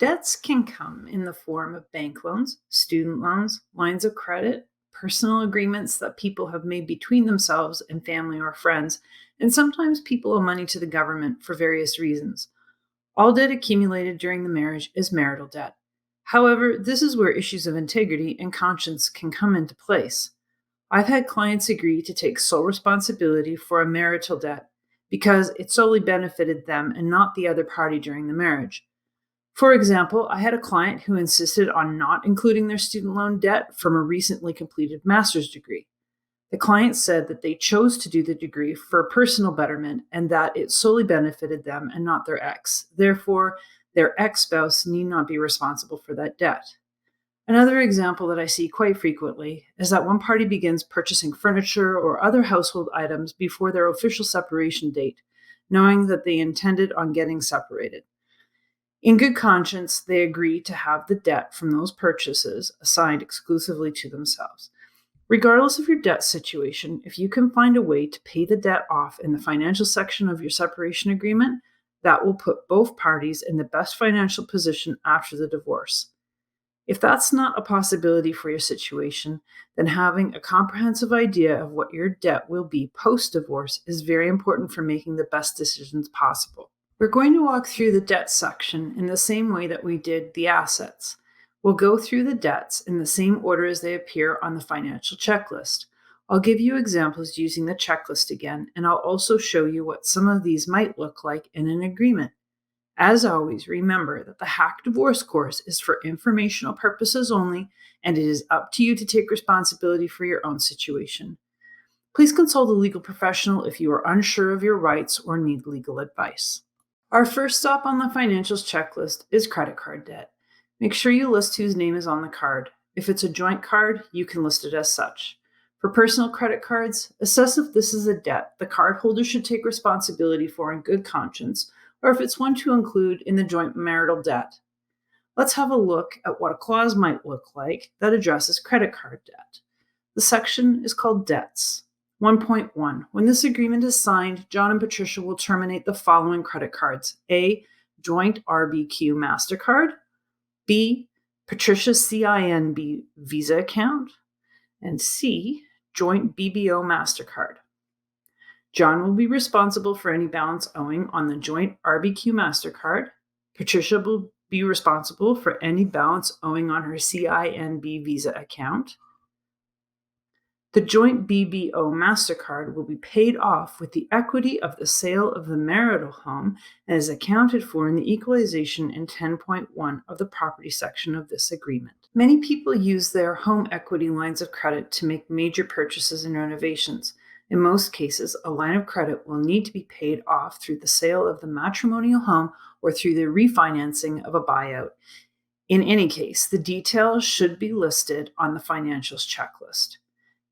Debts can come in the form of bank loans, student loans, lines of credit, personal agreements that people have made between themselves and family or friends, and sometimes people owe money to the government for various reasons. All debt accumulated during the marriage is marital debt. However, this is where issues of integrity and conscience can come into place. I've had clients agree to take sole responsibility for a marital debt because it solely benefited them and not the other party during the marriage. For example, I had a client who insisted on not including their student loan debt from a recently completed master's degree. The client said that they chose to do the degree for personal betterment and that it solely benefited them and not their ex. Therefore, their ex-spouse need not be responsible for that debt. Another example that I see quite frequently is that one party begins purchasing furniture or other household items before their official separation date, knowing that they intended on getting separated. In good conscience, they agree to have the debt from those purchases assigned exclusively to themselves. Regardless of your debt situation, if you can find a way to pay the debt off in the financial section of your separation agreement, that will put both parties in the best financial position after the divorce. If that's not a possibility for your situation, then having a comprehensive idea of what your debt will be post-divorce is very important for making the best decisions possible. We're going to walk through the debt section in the same way that we did the assets. We'll go through the debts in the same order as they appear on the financial checklist. I'll give you examples using the checklist again, and I'll also show you what some of these might look like in an agreement. As always, remember that the Hack Divorce course is for informational purposes only, and it is up to you to take responsibility for your own situation. Please consult a legal professional if you are unsure of your rights or need legal advice. Our first stop on the financials checklist is credit card debt. Make sure you list whose name is on the card. If it's a joint card, you can list it as such. For personal credit cards, assess if this is a debt the cardholder should take responsibility for in good conscience, or if it's one to include in the joint marital debt. Let's have a look at what a clause might look like that addresses credit card debt. The section is called Debts. 1.1. When this agreement is signed, John and Patricia will terminate the following credit cards. A. Joint RBQ MasterCard. B. Patricia's CINB Visa account. And C. Joint BBO MasterCard. John will be responsible for any balance owing on the joint RBQ MasterCard. Patricia will be responsible for any balance owing on her CINB Visa account. The joint BBO MasterCard will be paid off with the equity of the sale of the marital home and is accounted for in the equalization in 10.1 of the property section of this agreement. Many people use their home equity lines of credit to make major purchases and renovations. In most cases, a line of credit will need to be paid off through the sale of the matrimonial home or through the refinancing of a buyout. In any case, the details should be listed on the financials checklist.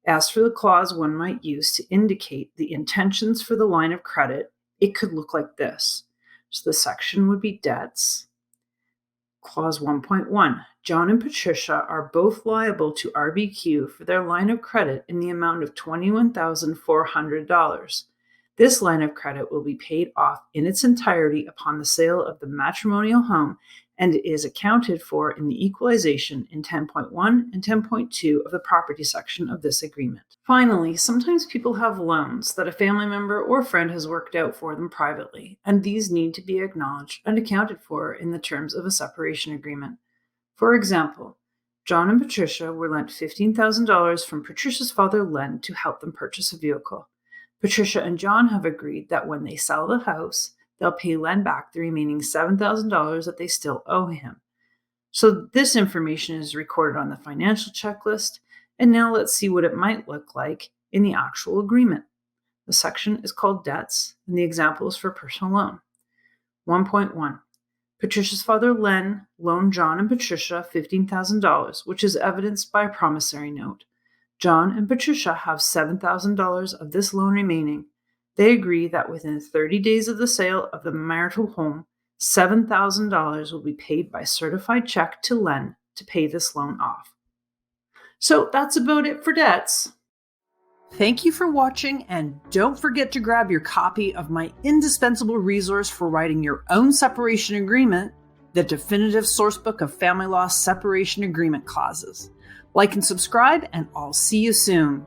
As for the clause one might use to indicate the intentions for the line of credit, it could look like this. So the section would be Debts. Clause 1.1. John and Patricia are both liable to RBQ for their line of credit in the amount of $21,400. This line of credit will be paid off in its entirety upon the sale of the matrimonial home and is accounted for in the equalization in 10.1 and 10.2 of the property section of this agreement. Finally, sometimes people have loans that a family member or friend has worked out for them privately, and these need to be acknowledged and accounted for in the terms of a separation agreement. For example, John and Patricia were lent $15,000 from Patricia's father, Len, to help them purchase a vehicle. Patricia and John have agreed that when they sell the house, they'll pay Len back the remaining $7,000 that they still owe him. So this information is recorded on the financial checklist, and now let's see what it might look like in the actual agreement. The section is called Debts, and the example is for personal loan. 1.1. Patricia's father, Len, loaned John and Patricia $15,000, which is evidenced by a promissory note. John and Patricia have $7,000 of this loan remaining. They agree that within 30 days of the sale of the marital home, $7,000 will be paid by certified check to Len to pay this loan off. So that's about it for debts. Thank you for watching, and don't forget to grab your copy of my indispensable resource for writing your own separation agreement, the definitive sourcebook of family law separation agreement clauses. Like and subscribe, and I'll see you soon.